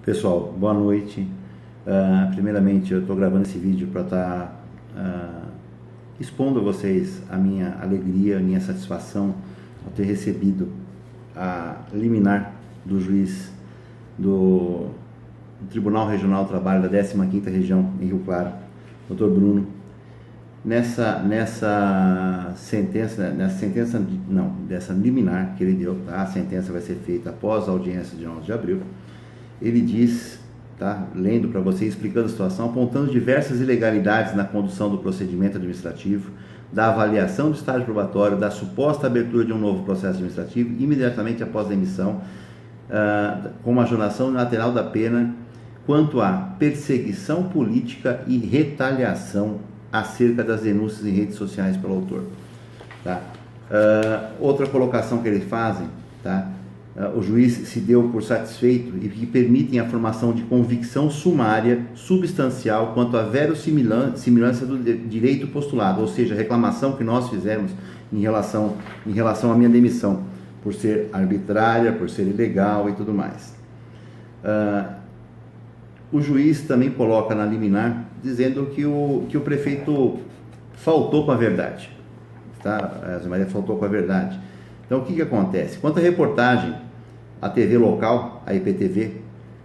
Pessoal, boa noite. Primeiramente, eu estou gravando esse vídeo para estar expondo a vocês a minha alegria, a minha satisfação ao ter recebido a liminar do juiz do Tribunal Regional do Trabalho da 15ª Região em Rio Claro, Dr. Bruno. Dessa liminar que ele deu, tá? A sentença vai ser feita após a audiência de 11 de abril. Ele diz, tá? Lendo para vocês, explicando a situação, apontando diversas ilegalidades na condução do procedimento administrativo, da avaliação do estágio probatório, da suposta abertura de um novo processo administrativo, imediatamente após a emissão, com uma ajonação unilateral da pena, quanto à perseguição política e retaliação acerca das denúncias em redes sociais pelo autor. Tá? Outra colocação que eles fazem, tá? O juiz se deu por satisfeito e que permitem a formação de convicção sumária substancial quanto à verossimilância do direito postulado, ou seja, a reclamação que nós fizemos em relação à minha demissão, por ser arbitrária, por ser ilegal e tudo mais. O juiz também coloca na liminar dizendo que o prefeito faltou com a verdade, tá? A Zé Maria faltou com a verdade. Então, o que acontece? Quanto à reportagem à TV local, a IPTV,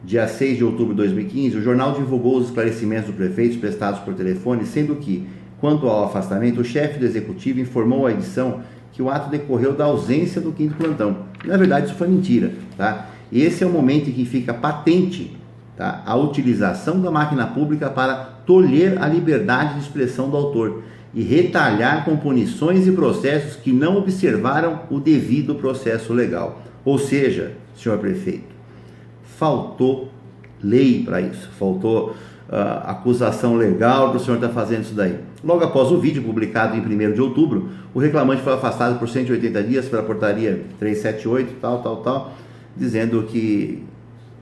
dia 6 de outubro de 2015, o jornal divulgou os esclarecimentos do prefeito prestados por telefone, sendo que, quanto ao afastamento, o chefe do executivo informou à edição que o ato decorreu da ausência do 5º plantão. Na verdade, isso foi mentira, tá? Esse é o momento em que fica patente, tá, a utilização da máquina pública para tolher a liberdade de expressão do autor e retalhar com punições e processos que não observaram o devido processo legal. Ou seja, senhor prefeito, faltou lei para isso, faltou acusação legal para o senhor estar fazendo isso daí. Logo após o vídeo publicado em 1º de outubro, o reclamante foi afastado por 180 dias pela portaria 378, tal, dizendo que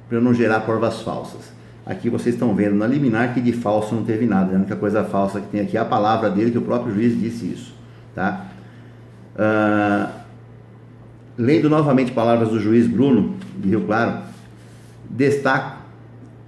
para não gerar provas falsas. Aqui vocês estão vendo na liminar que de falso não teve nada. A única coisa falsa que tem aqui é a palavra dele, que o próprio juiz disse isso, tá? Lendo novamente palavras do juiz Bruno, de Rio Claro, destaco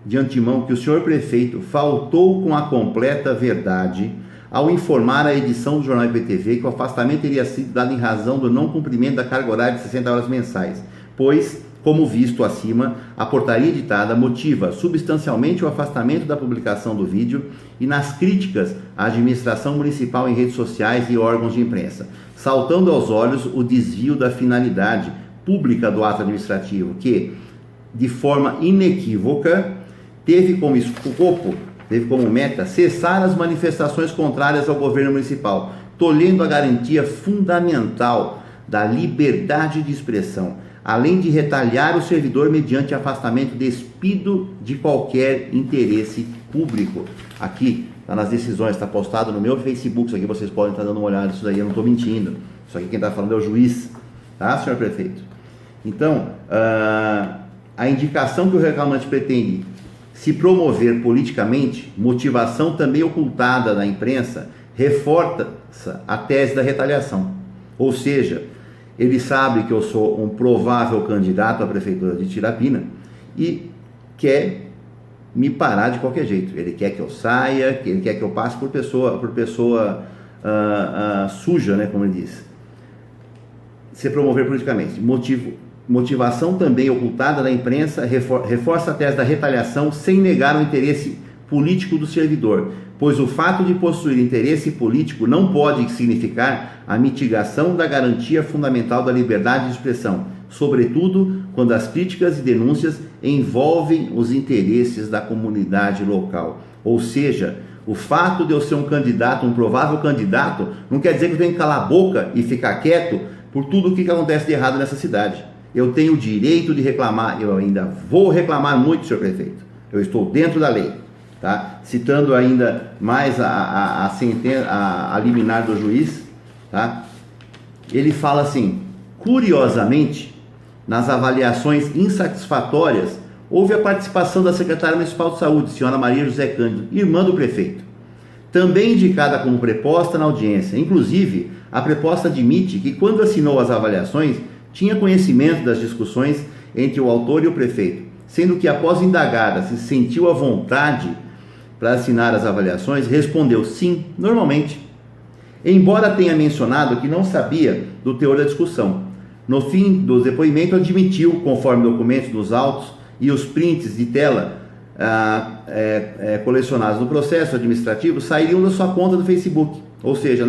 de antemão que o senhor prefeito faltou com a completa verdade ao informar a edição do jornal IPTV que o afastamento teria sido dado em razão do não cumprimento da carga horária de 60 horas mensais, pois, como visto acima, a portaria editada motiva substancialmente o afastamento da publicação do vídeo e nas críticas à administração municipal em redes sociais e órgãos de imprensa, saltando aos olhos o desvio da finalidade pública do ato administrativo, que, de forma inequívoca, teve como escopo, teve como meta, cessar as manifestações contrárias ao governo municipal, tolhendo a garantia fundamental da liberdade de expressão, além de retalhar o servidor mediante afastamento despido de qualquer interesse público. Aqui, está nas decisões, está postado no meu Facebook, isso aqui vocês podem estar dando uma olhada, isso daí eu não estou mentindo. Isso aqui quem está falando é o juiz, tá, senhor prefeito? Então, a indicação que o reclamante pretende se promover politicamente, motivação também ocultada na imprensa, reforça a tese da retaliação. Ou seja, ele sabe que eu sou um provável candidato à prefeitura de Tirapina e quer me parar de qualquer jeito. Ele quer que eu saia, ele quer que eu passe por pessoa suja, né, como ele diz. Se promover politicamente. Motivação também ocultada da imprensa, reforça a tese da retaliação sem negar o interesse político do servidor, pois o fato de possuir interesse político não pode significar a mitigação da garantia fundamental da liberdade de expressão, sobretudo quando as críticas e denúncias envolvem os interesses da comunidade local. Ou seja, o fato de eu ser um candidato, um provável candidato, não quer dizer que eu tenho que calar a boca e ficar quieto por tudo o que acontece de errado nessa cidade. Eu tenho o direito de reclamar, eu ainda vou reclamar muito, senhor prefeito. Eu estou dentro da lei. Tá? Citando ainda mais a liminar do juiz, tá? Ele fala assim: curiosamente, nas avaliações insatisfatórias, houve a participação da secretária municipal de saúde, senhora Maria José Cândido, irmã do prefeito, também indicada como preposta na audiência. Inclusive, a preposta admite que, quando assinou as avaliações, tinha conhecimento das discussões entre o autor e o prefeito, sendo que após indagada se sentiu à vontade para assinar as avaliações, respondeu sim, normalmente. Embora tenha mencionado que não sabia do teor da discussão. No fim do depoimento admitiu, conforme documentos dos autos e os prints de tela colecionados no processo administrativo, sairiam da sua conta do Facebook. Ou seja,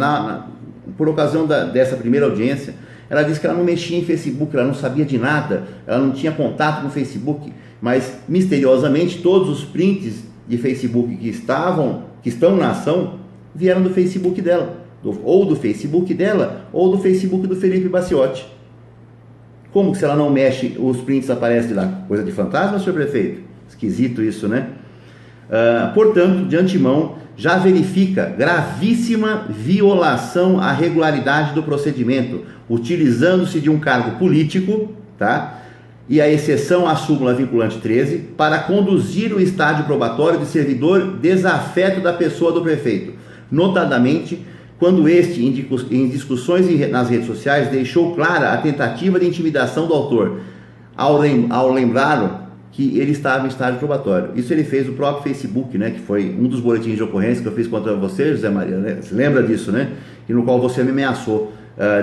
por ocasião dessa primeira audiência, ela disse que ela não mexia em Facebook, ela não sabia de nada, ela não tinha contato com o Facebook, mas misteriosamente todos os prints de Facebook que estão na ação vieram do Facebook dela, ou do Facebook dela, ou do Facebook do Felipe Baciotti. Como que se ela não mexe, os prints aparecem lá? Coisa de fantasma, senhor prefeito? Esquisito isso, né? Portanto, de antemão, já verifica gravíssima violação à regularidade do procedimento, utilizando-se de um cargo político, tá? E a exceção à súmula vinculante 13, para conduzir o estágio probatório de servidor desafeto da pessoa do prefeito, notadamente quando este, em discussões nas redes sociais, deixou clara a tentativa de intimidação do autor, ao lembrar que ele estava em estágio probatório. Isso ele fez no próprio Facebook, né, que foi um dos boletins de ocorrência que eu fiz contra você, José Maria, né? Você lembra disso, né? E no qual você me ameaçou,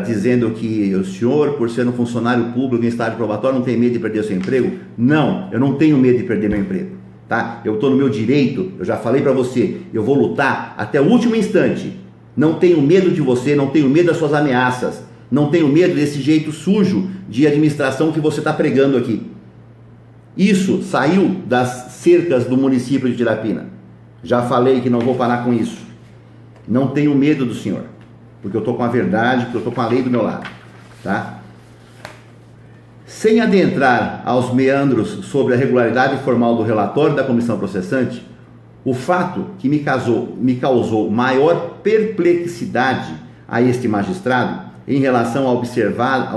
dizendo que o senhor, por ser um funcionário público em estágio probatório, não tem medo de perder o seu emprego? Não, eu não tenho medo de perder meu emprego, tá? Eu estou no meu direito, eu já falei para você, eu vou lutar até o último instante. Não tenho medo de você, não tenho medo das suas ameaças, não tenho medo desse jeito sujo de administração que você está pregando aqui. Isso saiu das cercas do município de Tirapina. Já falei que não vou parar com isso. Não tenho medo do senhor, porque eu estou com a verdade, porque eu estou com a lei do meu lado, tá? Sem adentrar aos meandros sobre a regularidade formal do relatório da comissão processante, o fato que me causou maior perplexidade a este magistrado em relação à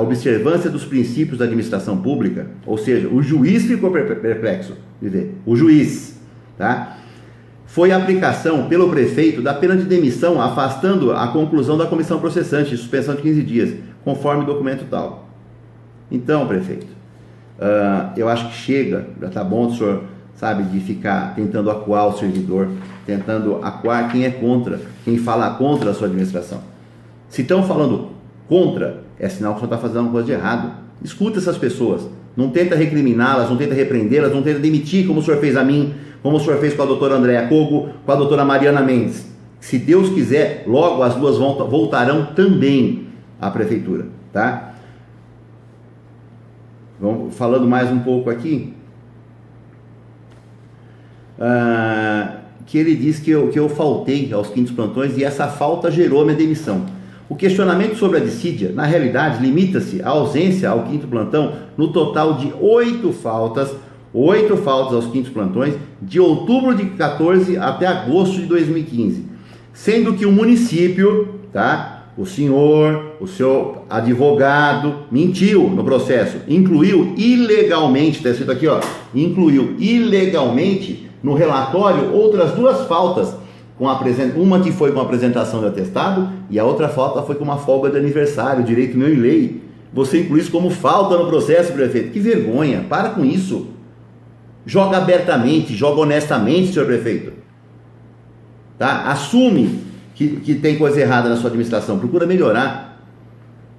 observância dos princípios da administração pública, ou seja, o juiz ficou perplexo, o juiz, tá? Foi a aplicação pelo prefeito da pena de demissão, afastando a conclusão da comissão processante, suspensão de 15 dias, conforme documento tal. Então, prefeito, eu acho que chega, já está bom o senhor, sabe, de ficar tentando acuar o servidor, tentando acuar quem é contra, quem fala contra a sua administração. Se estão falando contra, é sinal que o senhor está fazendo uma coisa de errado. Escuta essas pessoas, não tenta recriminá-las, não tenta repreendê-las, não tenta demitir como o senhor fez a mim, como o senhor fez com a doutora Andréa Cogo, com a doutora Mariana Mendes. Se Deus quiser, logo as duas voltarão também à prefeitura, tá? Vamos falando mais um pouco aqui. Que ele diz que eu faltei aos quintos plantões e essa falta gerou minha demissão. O questionamento sobre a dissídia, na realidade, limita-se à ausência ao quinto plantão no total de 8 faltas aos quintos plantões, de outubro de 14 até agosto de 2015, sendo que o município, tá, o senhor, o seu advogado, mentiu no processo, incluiu ilegalmente, está escrito aqui, ó, incluiu ilegalmente no relatório outras 2 faltas, uma que foi com apresentação de atestado e a outra falta foi com uma folga de aniversário, direito meu em lei. Você inclui isso como falta no processo, prefeito. Que vergonha, para com isso. Joga abertamente, joga honestamente, senhor prefeito. Tá? Assume que tem coisa errada na sua administração, procura melhorar.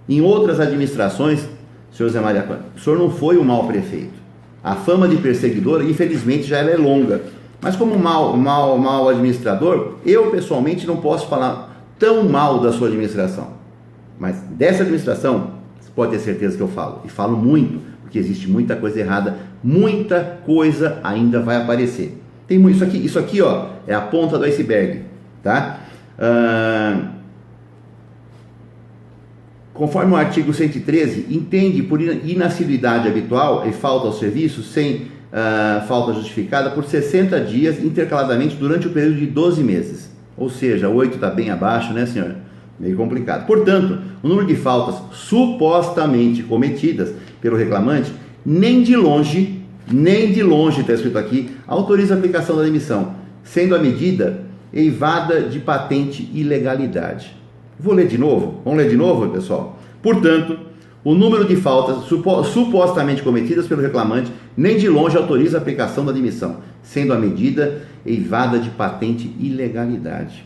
Em outras administrações, senhor Zé Maria, o senhor não foi um mau prefeito. A fama de perseguidor, infelizmente, já ela é longa. Mas como mau administrador, eu pessoalmente não posso falar tão mal da sua administração. Mas dessa administração, você pode ter certeza que eu falo. E falo muito, porque existe muita coisa errada, muita coisa ainda vai aparecer. Tem muito, isso aqui, ó, é a ponta do iceberg, tá? Conforme o artigo 113, entende por inassiduidade habitual e falta ao serviço, sem falta justificada, por 60 dias intercaladamente durante o período de 12 meses. Ou seja, 8 está bem abaixo, né, senhor? Meio complicado. Portanto, o número de faltas supostamente cometidas pelo reclamante, nem de longe, está escrito aqui, autoriza a aplicação da demissão, sendo a medida eivada de patente ilegalidade. Vou ler de novo? Vamos ler de novo, pessoal? Portanto, O número de faltas supostamente cometidas pelo reclamante nem de longe autoriza a aplicação da demissão, sendo a medida eivada de patente ilegalidade.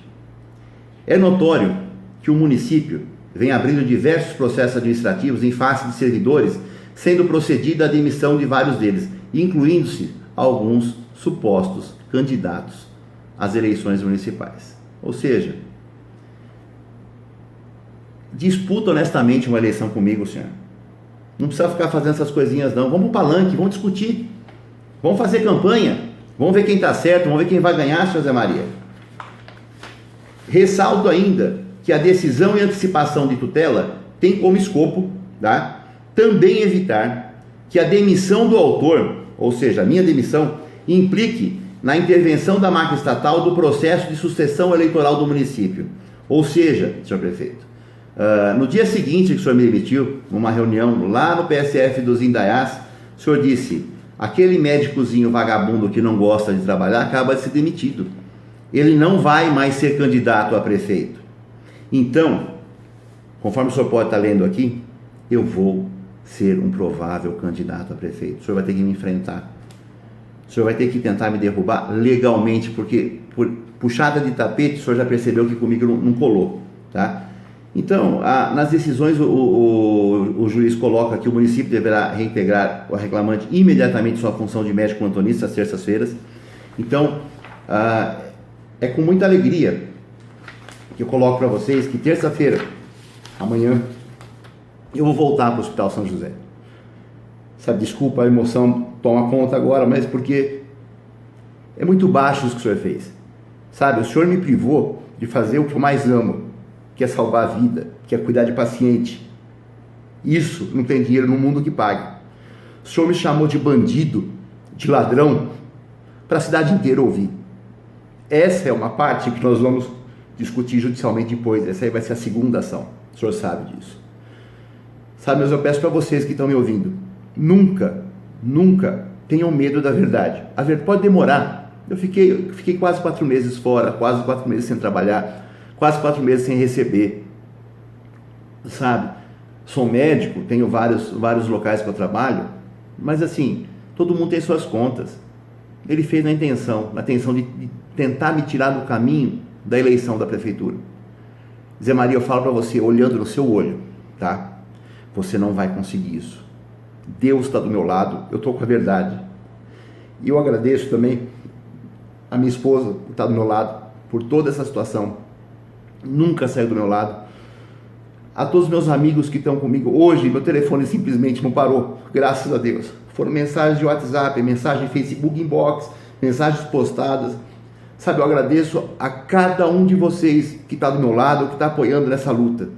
É notório que o município vem abrindo diversos processos administrativos em face de servidores, sendo procedida a demissão de vários deles, incluindo-se alguns supostos candidatos às eleições municipais. Ou seja, disputa honestamente uma eleição comigo, senhor. Não precisa ficar fazendo essas coisinhas não. Vamos para o palanque, vamos discutir. Vamos fazer campanha. Vamos ver quem está certo, vamos ver quem vai ganhar, senhor Zé Maria. Ressalto ainda que a decisão e antecipação de tutela tem como escopo, tá, também evitar que a demissão do autor, ou seja, a minha demissão, implique na intervenção da máquina estatal do processo de sucessão eleitoral do município. Ou seja, senhor prefeito, no dia seguinte que o senhor me demitiu, numa reunião lá no PSF dos Indaiás, o senhor disse: aquele médicozinho vagabundo que não gosta de trabalhar acaba de ser demitido. Ele não vai mais ser candidato a prefeito. Então, conforme o senhor pode estar lendo aqui, eu vou ser um provável candidato a prefeito. O senhor vai ter que me enfrentar. O senhor vai ter que tentar me derrubar legalmente, porque por puxada de tapete, o senhor já percebeu que comigo não colou, tá? Então, nas decisões, o juiz coloca que o município deverá reintegrar o reclamante imediatamente sua função de médico plantonista às terças-feiras. Então, é com muita alegria que eu coloco para vocês que terça-feira, amanhã, eu vou voltar para o Hospital São José. Sabe, desculpa, a emoção toma conta agora, mas porque é muito baixo isso que o senhor fez. Sabe, o senhor me privou de fazer o que eu mais amo, que é salvar a vida, que é cuidar de paciente. Isso não tem dinheiro no mundo que pague. O senhor me chamou de bandido, de ladrão, para a cidade inteira ouvir. Essa é uma parte que nós vamos discutir judicialmente depois. Essa aí vai ser a segunda ação. O senhor sabe disso. Sabe, mas eu peço para vocês que estão me ouvindo, nunca tenham medo da verdade. A verdade pode demorar. Eu fiquei quase 4 meses fora, quase 4 meses sem trabalhar, quase 4 meses sem receber. Sabe, sou médico, tenho vários locais que eu trabalho, mas assim, todo mundo tem suas contas. Ele fez na intenção de tentar me tirar do caminho da eleição da prefeitura. Zé Maria, eu falo para você, olhando no seu olho, tá? Você não vai conseguir isso. Deus está do meu lado, eu estou com a verdade. E eu agradeço também a minha esposa que está do meu lado por toda essa situação. Nunca saiu do meu lado. A todos os meus amigos que estão comigo hoje, meu telefone simplesmente não parou, graças a Deus. Foram mensagens de WhatsApp, mensagem de Facebook Inbox, mensagens postadas. Sabe, eu agradeço a cada um de vocês que está do meu lado, que está apoiando nessa luta.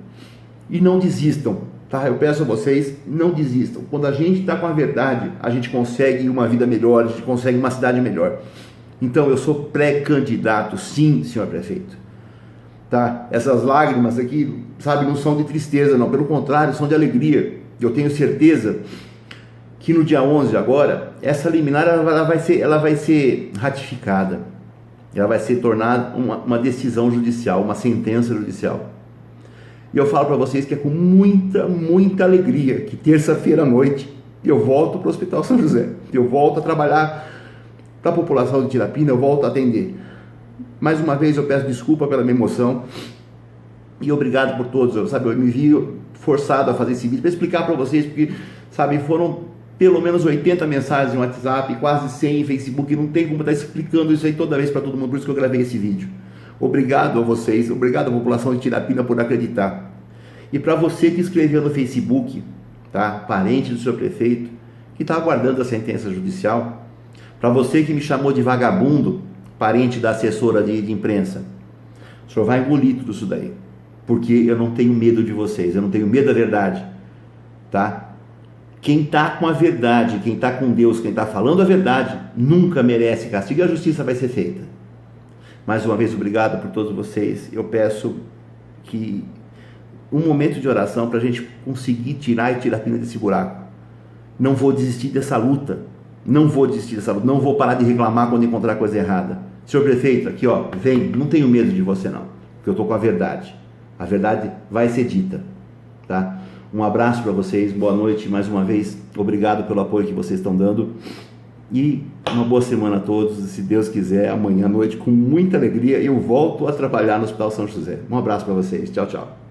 E não desistam, tá? Eu peço a vocês, não desistam. Quando a gente está com a verdade, a gente consegue uma vida melhor, a gente consegue uma cidade melhor. Então, eu sou pré-candidato, sim, senhor prefeito. Tá? Essas lágrimas aqui, sabe, não são de tristeza, não. Pelo contrário, são de alegria. Eu tenho certeza que no dia 11 agora, essa liminar ela vai ser ratificada. Ela vai ser tornada uma decisão judicial, uma sentença judicial. E eu falo para vocês que é com muita alegria que terça-feira à noite eu volto para o Hospital São José. Eu volto a trabalhar para a população de Tirapina, eu volto a atender. Mais uma vez eu peço desculpa pela minha emoção e obrigado por todos. Eu me vi forçado a fazer esse vídeo para explicar para vocês, porque, sabe, foram pelo menos 80 mensagens no WhatsApp, quase 100 em Facebook, não tem como estar explicando isso aí toda vez para todo mundo, por isso que eu gravei esse vídeo. Obrigado a vocês, obrigado à população de Tirapina por acreditar. E para você que escreveu no Facebook, tá, parente do seu prefeito, que está aguardando a sentença judicial, para você que me chamou de vagabundo, parente da assessora de imprensa, o senhor vai engolir tudo isso daí, porque eu não tenho medo de vocês, eu não tenho medo da verdade, tá? Quem está com a verdade, quem está com Deus, quem está falando a verdade, nunca merece castigo e a justiça vai ser feita. Mais uma vez, obrigado por todos vocês. Eu peço que um momento de oração para a gente conseguir tirar a pina desse buraco. Não vou desistir dessa luta. Não vou desistir dessa luta. Não vou parar de reclamar quando encontrar coisa errada. Senhor prefeito, aqui ó, vem, não tenho medo de você não, porque eu estou com a verdade. A verdade vai ser dita, tá? Um abraço para vocês, boa noite mais uma vez, obrigado pelo apoio que vocês estão dando e uma boa semana a todos. Se Deus quiser, amanhã à noite, com muita alegria, eu volto a trabalhar no Hospital São José. Um abraço para vocês, tchau, tchau.